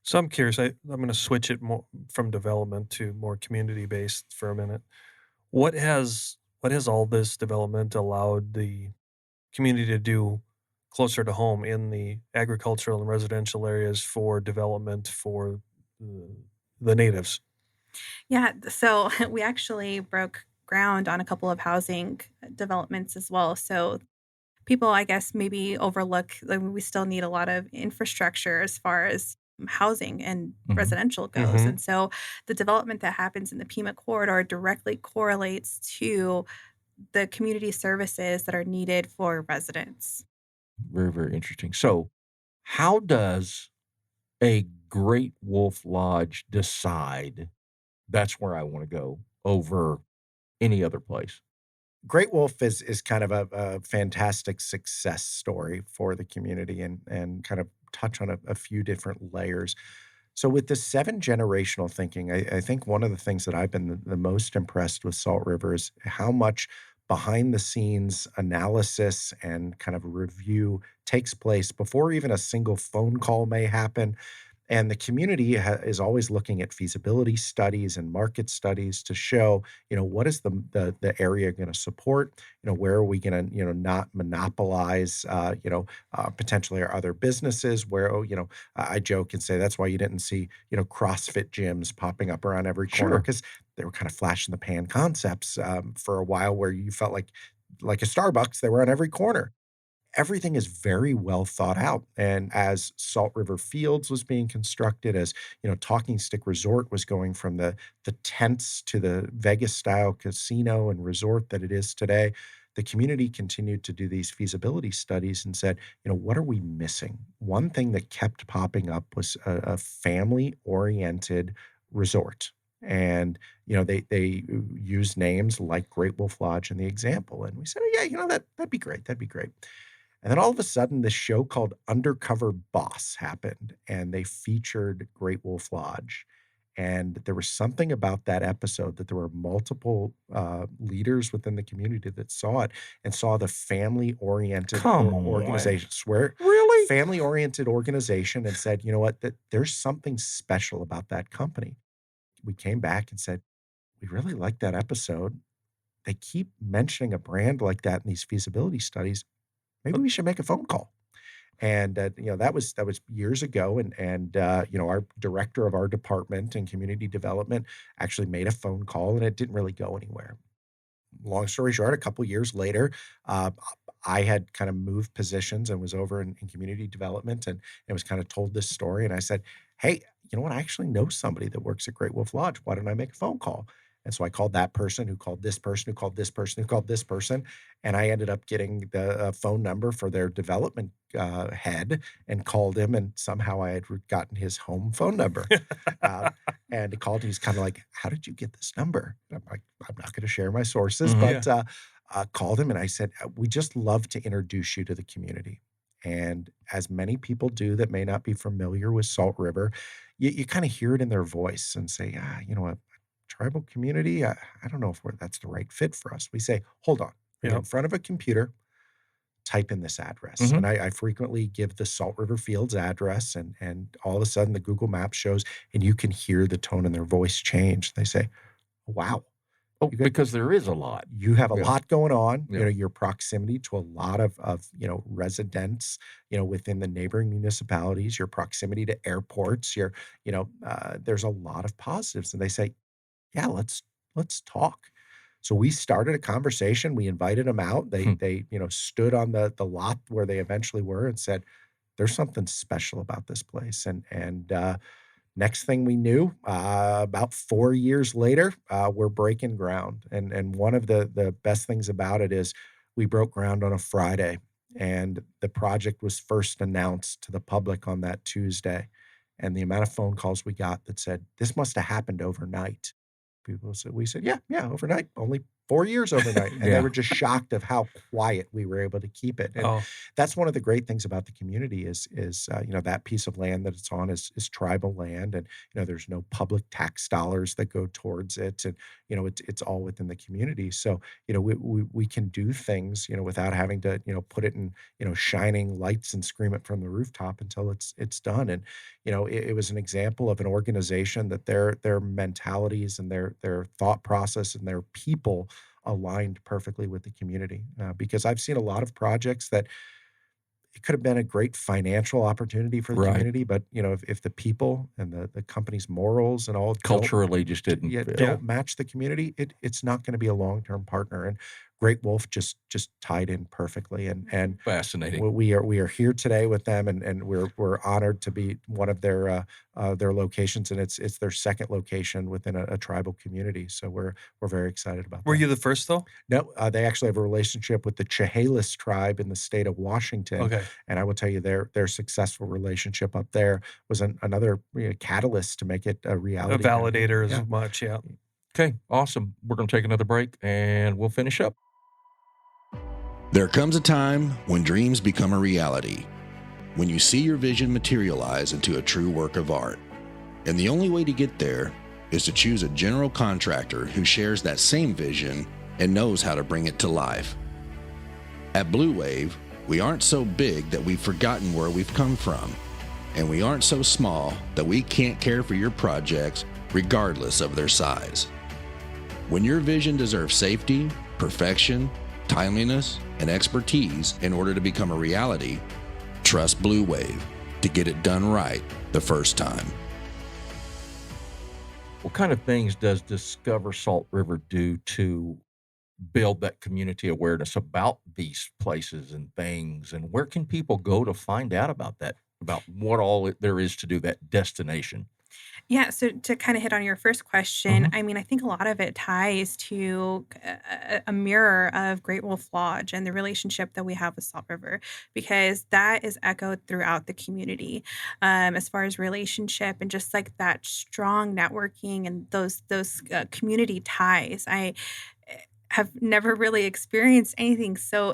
S3: So I'm curious. I'm going to switch it more from development to more community based for a minute. What has all this development allowed the community to do closer to home in the agricultural and residential areas for development for the natives?
S6: Yeah, so we actually broke ground on a couple of housing developments as well. So people, I guess, maybe overlook, like, we still need a lot of infrastructure as far as housing and
S2: Mhm.
S6: residential goes. And so the development that happens in the Pima corridor directly correlates to the community services that are needed for residents.
S2: Very, very interesting. So, how does a Great Wolf Lodge decide that's where I want to go over any other place?
S5: Great Wolf is kind of a fantastic success story for the community, and kind of touch on a few different layers. So with the 7 generational thinking, I think one of the things that I've been the most impressed with Salt River is how much behind the scenes analysis and kind of review takes place before even a single phone call may happen. And the community is always looking at feasibility studies and market studies to show, what is the area going to support? Where are we going to, not monopolize, potentially our other businesses? Where, I joke and say that's why you didn't see, CrossFit gyms popping up around every corner,
S2: Sure.
S5: because they were kind of flash in the pan concepts for a while, where you felt like a Starbucks, they were on every corner. Everything is very well thought out. And as Salt River Fields was being constructed, as Talking Stick Resort was going from the tents to the Vegas style casino and resort that it is today, the community continued to do these feasibility studies and said, what are we missing? One thing that kept popping up was a family oriented resort. And they use names like Great Wolf Lodge in the example, and we said, oh, yeah, that'd be great, that'd be great. And then all of a sudden, this show called Undercover Boss happened, and they featured Great Wolf Lodge. And there was something about that episode that there were multiple leaders within the community that saw it and saw the family-oriented
S2: Come on.
S5: organization. Swear,
S2: Really?
S5: family-oriented organization, and said, you know what, that there's something special about that company. We came back and said, we really like that episode. They keep mentioning a brand like that in these feasibility studies. Maybe we should make a phone call. And, that was years ago, and our director of our department in community development actually made a phone call, and it didn't really go anywhere. Long story short, a couple years later, uh, I had kind of moved positions and was over in community development, and was kind of told this story. And I said, hey, you know what? I actually know somebody that works at Great Wolf Lodge. Why don't I make a phone call? And so I called that person, who called this person, who called this person, who called this person. And I ended up getting the phone number for their development head, and called him. And somehow I had gotten his home phone number. Uh, and he called, and he's kind of like, how did you get this number? And I'm like, I'm not going to share my sources, but called him, and I said, we just love to introduce you to the community. And as many people do that may not be familiar with Salt River, you kind of hear it in their voice and say, a tribal community, I don't know if that's the right fit for us. We say, hold on, get in front of a computer, type in this address. And I frequently give the Salt River Fields address, and all of a sudden the Google Maps shows, and you can hear the tone in their voice change. They say, wow,
S2: Oh,
S5: You got-
S2: because there is a lot.
S5: You have a
S2: Yeah.
S5: lot going on,
S2: Yeah.
S5: your proximity to a lot of, residents, within the neighboring municipalities, your proximity to airports, there's a lot of positives. And they say, yeah, let's talk. So we started a conversation. We invited them out. They stood on the lot where they eventually were and said, there's something special about this place. And next thing we knew, about 4 years later, we're breaking ground. And one of the best things about it is we broke ground on a Friday, and the project was first announced to the public on that Tuesday. And the amount of phone calls we got that said, this must have happened overnight. We said, yeah, overnight, only 4 years overnight. And they
S2: Yeah.
S5: were just shocked of how quiet we were able to keep it. And
S3: Oh,
S5: that's one of the great things about the community is that piece of land that it's on is tribal land, and there's no public tax dollars that go towards it, and it's all within the community. So we can do things without having to put it in shining lights and scream it from the rooftop until it's done. And it was an example of an organization that their mentalities and their thought process and their people aligned perfectly with the community. Because I've seen a lot of projects that it could have been a great financial opportunity for the
S2: Right.
S5: community, but if the people and the company's morals and all
S2: Culturally just didn't fit.
S5: don't match the community, it's not going to be a long-term partner. And Great Wolf just tied in perfectly. And
S2: Fascinating.
S5: we are here today with them, and we're honored to be one of their locations, and it's their second location within a tribal community. So we're very excited about
S3: were
S5: that.
S3: you the first though?
S5: No, they actually have a relationship with the Chehalis tribe in the state of Washington.
S3: Okay.
S5: And I will tell you, their successful relationship up there was another catalyst to make it a
S3: A
S5: reality. down here.
S3: validator
S5: Yeah.
S3: as much, yeah.
S2: Okay, awesome. We're going to take another break and we'll finish up.
S7: There comes a time when dreams become a reality, when you see your vision materialize into a true work of art. And the only way to get there is to choose a general contractor who shares that same vision and knows how to bring it to life. At Blue Wave, we aren't so big that we've forgotten where we've come from, and we aren't so small that we can't care for your projects regardless of their size. When your vision deserves safety, perfection, timeliness, and expertise in order to become a reality, trust Blue Wave to get it done right the first time.
S2: What kind of things does Discover Salt River do to build that community awareness about these places and things? And where can people go to find out about that, about what all there is to do, that destination?
S6: Yeah, so to kind of hit on your first question, I mean, I think a lot of it ties to a mirror of Great Wolf Lodge and the relationship that we have with Salt River, because that is echoed throughout the community, as far as relationship and just like that strong networking and those community ties. I have never really experienced anything so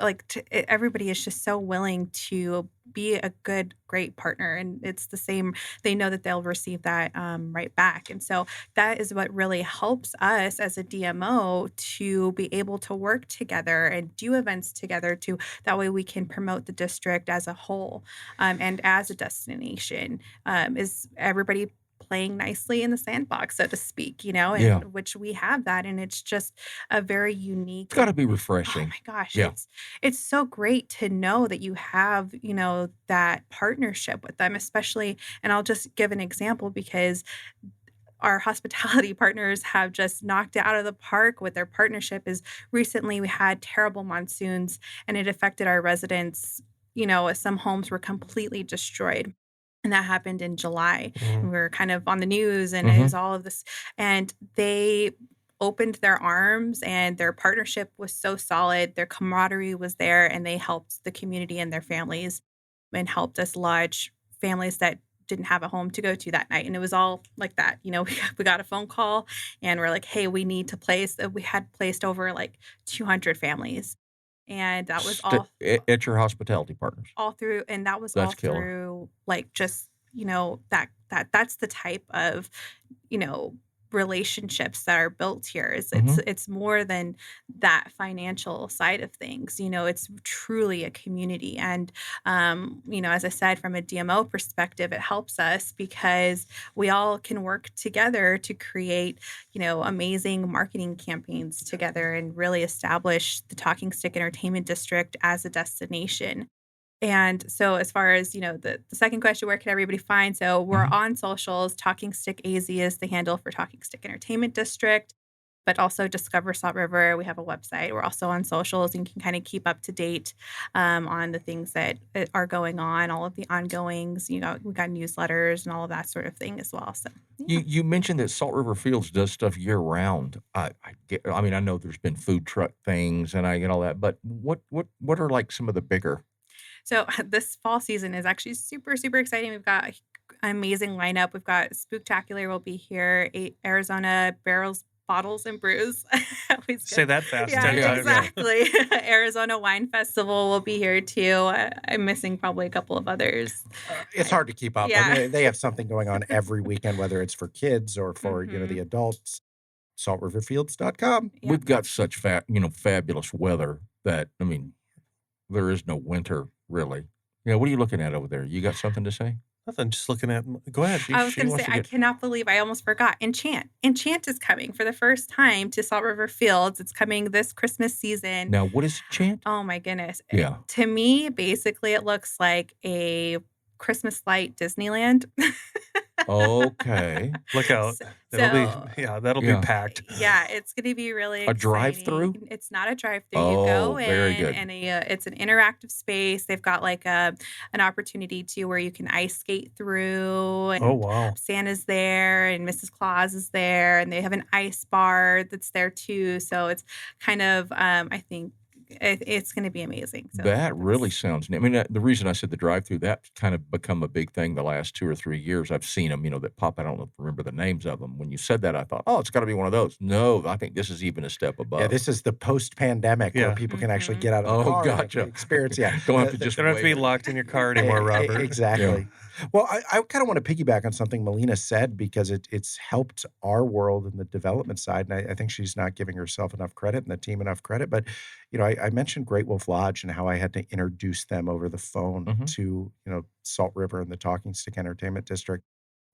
S6: everybody is just so willing to be a great partner, and it's the same. They know that they'll receive that right back, and so that is what really helps us as a DMO to be able to work together and do events together. To that way we can promote the district as a whole, and as a destination. Is everybody playing nicely in the sandbox, so to speak, and
S2: Yeah.
S6: which we have that, and it's just a very unique.
S2: It's got to be
S6: Oh
S2: refreshing.
S6: my gosh,
S2: Yeah.
S6: it's so great to know that you have, that partnership with them, especially. And I'll just give an example, because our hospitality partners have just knocked it out of the park with their partnership. Is recently we had terrible monsoons, and it affected our residents. Some homes were completely destroyed. And that happened in July. And we were kind of on the news, and it was all of this. And they opened their arms, and their partnership was so solid. Their camaraderie was there, and they helped the community and their families, and helped us lodge families that didn't have a home to go to that night. And it was all like that. We got a phone call, and we're like, hey, we need to place. We had placed over like 200 families. And that was all
S2: At your hospitality partners.
S6: all through, and that was
S2: That's
S6: all
S2: killer.
S6: through like just that's the type of you know relationships that are built here.
S2: Mhm.
S6: It's more than that financial side of things. It's truly a community. And as I said, from a DMO perspective, it helps us because we all can work together to create, amazing marketing campaigns together and really establish the Talking Stick Entertainment District as a destination. And so as far as, the second question, where can everybody find? So we're
S2: Mhm.
S6: on socials. Talking Stick AZ is the handle for Talking Stick Entertainment District, but also Discover Salt River. We have a website. We're also on socials, and you can kind of keep up to date on the things that are going on, all of the ongoings. We got newsletters and all of that sort of thing as well. So yeah.
S2: You mentioned that Salt River Fields does stuff year round. I mean, I know there's been food truck things and I get all that, but what are like some of the bigger?
S6: So this fall season is actually super, super exciting. We've got an amazing lineup. We've got Spooktacular will be here, Arizona Barrels, Bottles, and Brews. Always
S3: Say
S6: good.
S3: that fast
S6: Yeah,
S3: 10
S2: Yeah,
S3: times.
S6: exactly. Arizona Wine Festival will be here too. I'm missing probably a couple of others.
S5: It's hard to keep up. I
S6: Yeah.
S5: mean, they have something going on every weekend, whether it's for kids or for, the
S6: Mhm.
S5: adults. saltriverfields.com.
S6: Yep.
S2: We've got such fabulous weather that, I mean, there is no winter really. Yeah, what are you looking at over there? You got something to say?
S3: Nothing. Just looking at. Go ahead.
S6: I was
S2: She
S6: going to
S2: wants
S6: say,
S2: to
S6: I
S2: get
S6: cannot believe I almost forgot. Enchant. Enchant is coming for the first time to Salt River Fields. It's coming this Christmas season.
S2: Now, what is chant?
S6: Oh my goodness.
S2: Yeah.
S6: To me, basically, it looks like a Christmas light Disneyland.
S2: Okay.
S3: Look out.
S6: So,
S3: That'll be
S2: Yeah.
S3: packed.
S6: yeah, it's going to be really
S2: A
S6: exciting.
S2: drive-through?
S6: It's not a drive-through. You go
S2: Oh, very
S6: in,
S2: good.
S6: and it's an interactive space. They've got like an opportunity to where you can ice skate through, and
S3: Oh, wow.
S6: Santa's there, and Mrs. Claus is there, and they have an ice bar that's there too. So it's kind of, I think it's going to be amazing. So
S2: That really
S6: that's-
S2: sounds neat. I mean, the reason I said the drive-through, that's kind of become a big thing the last 2 or 3 years. I've seen them, that pop. I don't remember the names of them. When you said that, I thought, oh, it's got to be one of those. No, I think this is even a step above.
S5: Yeah, this is the post-pandemic where
S3: Yeah.
S5: people can actually
S6: Mhm.
S5: get out of the
S2: Oh,
S5: car and
S2: gotcha.
S5: actually experience. Yeah,
S2: Don't have
S5: the-
S2: to just
S3: You don't have to be
S2: wait.
S3: locked in your car anymore, Robert.
S5: Exactly. Well, I kind of want to piggyback on something Maleena said because it's helped our world in the development side, and I think she's not giving herself enough credit and the team enough credit. But I mentioned Great Wolf Lodge and how I had to introduce them over the phone
S2: Mhm.
S5: to Salt River and the Talking Stick Entertainment District.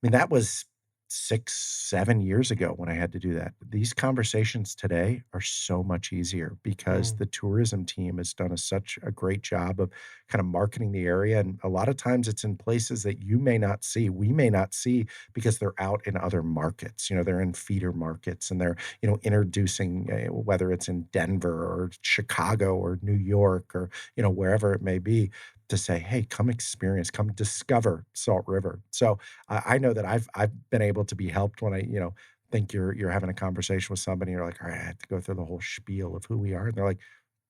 S5: I mean, that was 6, 7 years ago when I had to do that. These conversations today are so much easier because
S3: Mm.
S5: the tourism team has done such a great job of kind of marketing the area. And a lot of times it's in places that you may not see, we may not see because they're out in other markets. They're in feeder markets and they're, introducing, whether it's in Denver or Chicago or New York or, wherever it may be, to say, hey, come experience, come discover Salt River. So I know that I've been able to be helped when I, think you're having a conversation with somebody, and you're like, all right, I have to go through the whole spiel of who we are. And they're like,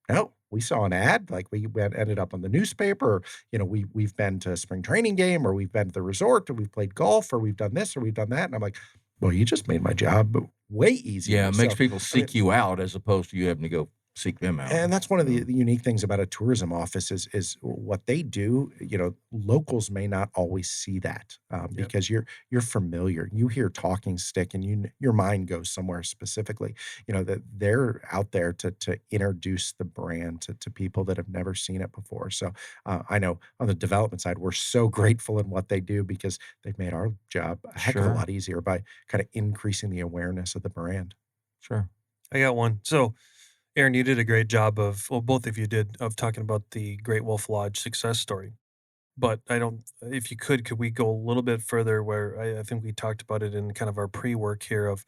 S5: no, we saw an ad, like ended up on the newspaper, or, we've been to a spring training game, or we've been to the resort, or we've played golf, or we've done this, or we've done that. And I'm like, well, you just made my job way easier.
S2: Yeah, it makes
S5: So,
S2: people
S5: I mean,
S2: seek you out as opposed to you having to go seek them out.
S5: and that's one of the unique things about a tourism office is what they do. Locals may not always see that because you're familiar. You hear Talking Stick, and your mind goes somewhere specifically. That they're out there to introduce the brand to people that have never seen it before. So I know on the development side, we're so grateful in what they do because they've made our job a heck of a
S2: Sure.
S5: lot easier by kind of increasing the awareness of the brand.
S2: Sure.
S3: I got one. So, Aaron, you did a great job both of you did, of talking about the Great Wolf Lodge success story. But if you could we go a little bit further where I think we talked about it in kind of our pre-work here of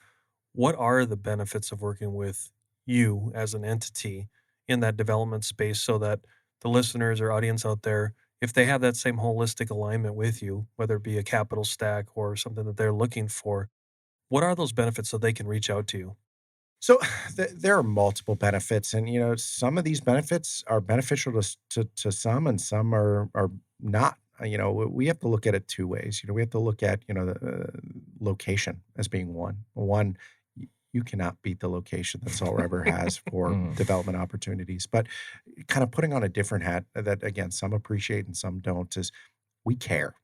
S3: what are the benefits of working with you as an entity in that development space so that the listeners or audience out there, if they have that same holistic alignment with you, whether it be a capital stack or something that they're looking for, what are those benefits so they can reach out to you?
S5: So there are multiple benefits, and some of these benefits are beneficial to some, and some are not. We have to look at it two ways. We have to look at the location as being one. One, you cannot beat the location that Salt River has for
S2: Mhm.
S5: development opportunities. But kind of putting on a different hat that again some appreciate and some don't is we care.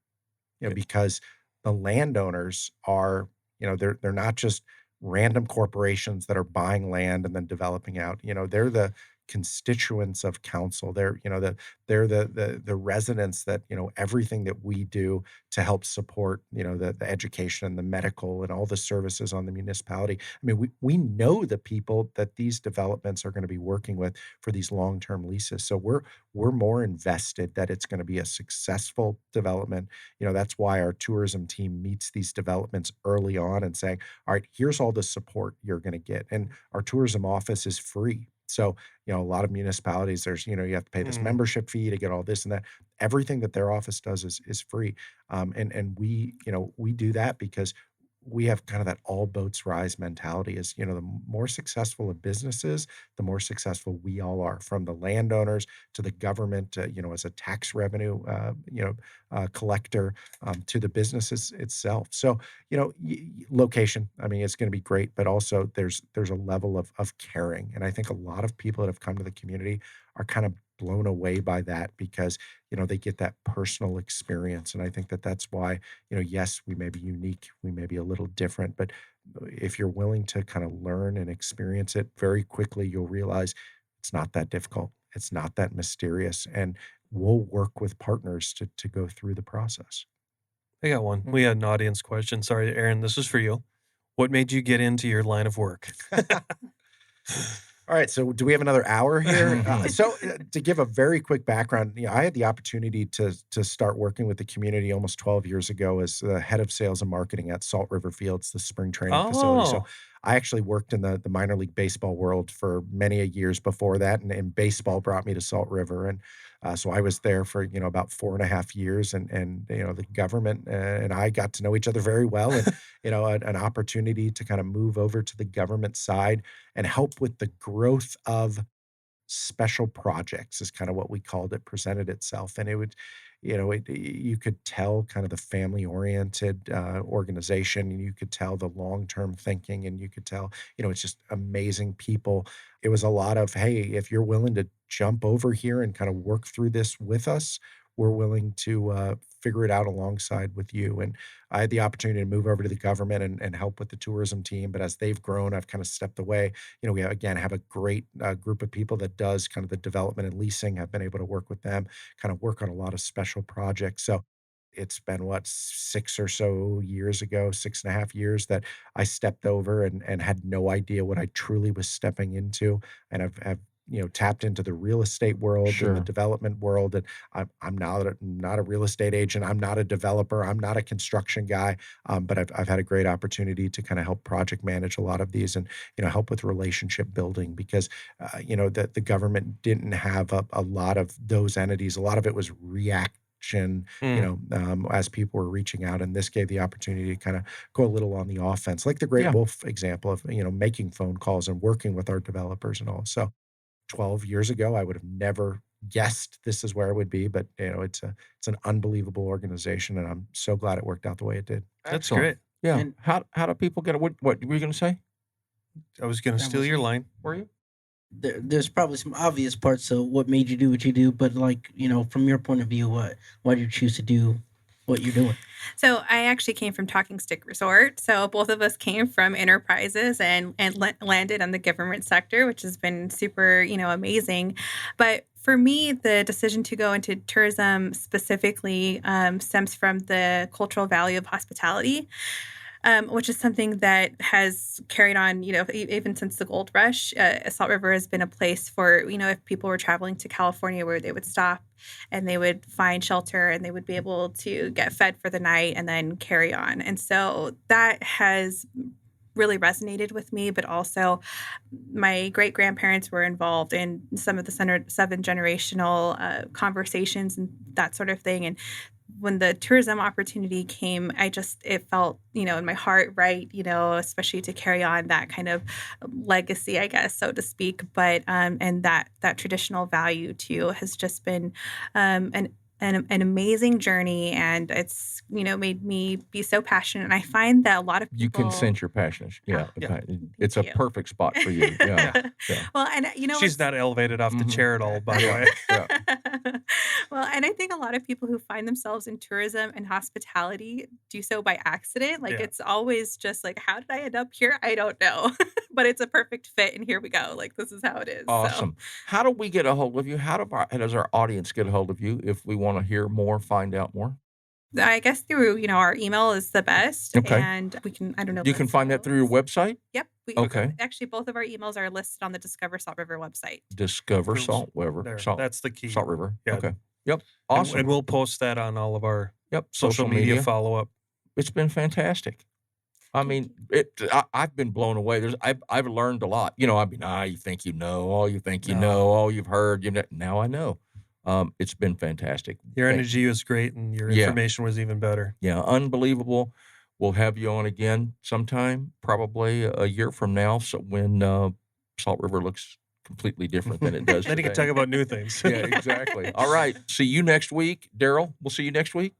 S3: Okay.
S5: Because the landowners are they're not just random corporations that are buying land and then developing out. They're the constituents of council. They're the residents that, everything that we do to help support, the education and the medical and all the services on the municipality. I mean, we know the people that these developments are going to be working with for these long-term leases. So we're more invested that it's going to be a successful development. That's why our tourism team meets these developments early on and saying, all right, here's all the support you're going to get. And our tourism office is free. So, a lot of municipalities, there's, you have to pay this membership fee to get all this and that. Everything that their office does is free. And we do that because we have kind of that all boats rise mentality. Is, the more successful a business is, the more successful we all are, from the landowners to the government, as a tax revenue, collector, to the businesses itself. So, location, I mean, it's going to be great, but also there's a level of caring. And I think a lot of people that have come to the community are kind of blown away by that because, they get that personal experience. And I think that that's why, yes, we may be unique, we may be a little different, but if you're willing to kind of learn and experience it very quickly, you'll realize it's not that difficult. It's not that mysterious. And we'll work with partners to go through the process.
S3: I got one. We had an audience question. Sorry, Aaron, this is for you. What made you get into your line of work?
S5: All right. So do we have another hour here? To give a very quick background, I had the opportunity to start working with the community almost 12 years ago as the head of sales and marketing at Salt River Fields, the spring training facility. So I actually worked in the minor league baseball world for many years before that. And baseball brought me to Salt River. And so I was there for, about 4.5 years. And the government and I got to know each other very well. And, an opportunity to kind of move over to the government side and help with the growth of special projects is kind of what we called it, presented itself. And it would, you could tell kind of the family-oriented organization, and you could tell the long-term thinking, and you could tell, it's just amazing people. It was a lot of, hey, if you're willing to jump over here and kind of work through this with us, we're willing to figure it out alongside with you. And I had the opportunity to move over to the government and help with the tourism team. But as they've grown, I've kind of stepped away. We again have a great group of people that does kind of the development and leasing. I've been able to work with them, kind of work on a lot of special projects. So it's been 6 or so years ago, 6.5 years, that I stepped over and had no idea what I truly was stepping into. And I've tapped into the real estate world and the development world. And I'm not a real estate agent. I'm not a developer. I'm not a construction guy. But I've had a great opportunity to kind of help project manage a lot of these and, help with relationship building because, the government didn't have a lot of those entities. A lot of it was as people were reaching out, and this gave the opportunity to kind of go a little on the offense, like the Great Wolf example of, making phone calls and working with our developers and all. So 12 years ago, I would have never guessed this is where it would be, but it's an unbelievable organization, and I'm so glad it worked out the way it did.
S3: That's great.
S2: Yeah.
S4: And-
S2: how do people get it? What were you going to say?
S3: I was going to steal your line.
S2: Were you?
S4: There's probably some obvious parts of what made you do what you do, but from your point of view, why did you choose to do what you're doing?
S6: So I actually came from Talking Stick Resort. So both of us came from enterprises and landed on the government sector, which has been super, amazing. But for me, the decision to go into tourism specifically stems from the cultural value of hospitality. Which is something that has carried on, even since the gold rush. Salt River has been a place for, if people were traveling to California, where they would stop and they would find shelter and they would be able to get fed for the night and then carry on. And so that has really resonated with me, but also my great-grandparents were involved in some of the seven generational conversations and that sort of thing. And when the tourism opportunity came, it felt, in my heart, right, especially to carry on that kind of legacy, I guess, so to speak. But, and that traditional value too has just been, an amazing journey, and it's, made me be so passionate. And I find that a lot of people...
S2: You can sense your passion. Yeah.
S3: Yeah.
S2: It's a
S6: you.
S2: perfect spot for you. Yeah. Yeah.
S6: Well, and
S3: She's not elevated off the chair at all, by the way.
S2: Yeah.
S6: Well, and I think a lot of people who find themselves in tourism and hospitality do so by accident. Like,
S3: Yeah.
S6: it's always just like, how did I end up here? I don't know. But it's a perfect fit, and here we go. Like, this is how it is. So.
S2: Awesome. How do we get a hold of you? How does our audience get a hold of you if we want to hear more, find out more?
S6: I guess through, our email is the best.
S2: Okay.
S6: And we can, I don't know. if
S2: You can
S6: that's
S2: find that through your
S6: emails.
S2: website?
S6: Yep.
S2: Okay.
S6: Actually, both of our emails are listed on the Discover Salt River website.
S2: Discover
S3: Oops.
S2: Salt River.
S3: There,
S2: Salt,
S3: that's the key.
S2: Salt River.
S3: Yeah.
S2: Okay. Yep.
S3: And-
S2: Awesome.
S3: And we'll post that on all of our
S2: Yep.
S3: social media follow-up.
S2: It's been fantastic. I mean, I've been blown away. I've learned a lot. You think you know, all you think you know, all you've heard. Now I know. It's been fantastic.
S3: Your energy was great, and your
S2: Yeah.
S3: information was even better.
S2: Yeah, unbelievable. We'll have you on again sometime, probably a year from now, so when Salt River looks completely different than it does
S3: Then you can
S2: today.
S3: talk about new things.
S2: Yeah, exactly. All right. See you next week, Daryl. We'll see you next week.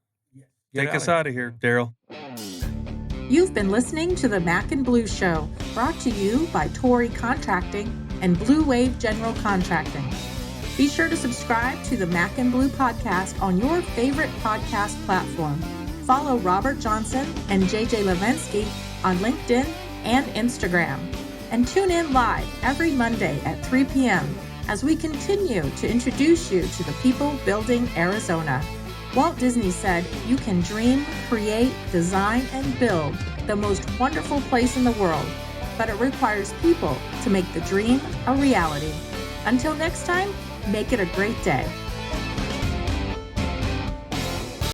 S2: Get
S3: Take us out of here, Daryl.
S1: You've been listening to the Mac and Blue Show, brought to you by Torrey Contracting and Blue Wave General Contracting. Be sure to subscribe to the Mac and Blue podcast on your favorite podcast platform. Follow Robert Johnson and JJ Levensky on LinkedIn and Instagram. And tune in live every Monday at 3 p.m. as we continue to introduce you to the people building Arizona. Walt Disney said, "You can dream, create, design, and build the most wonderful place in the world, but it requires people to make the dream a reality." Until next time, make it a great day.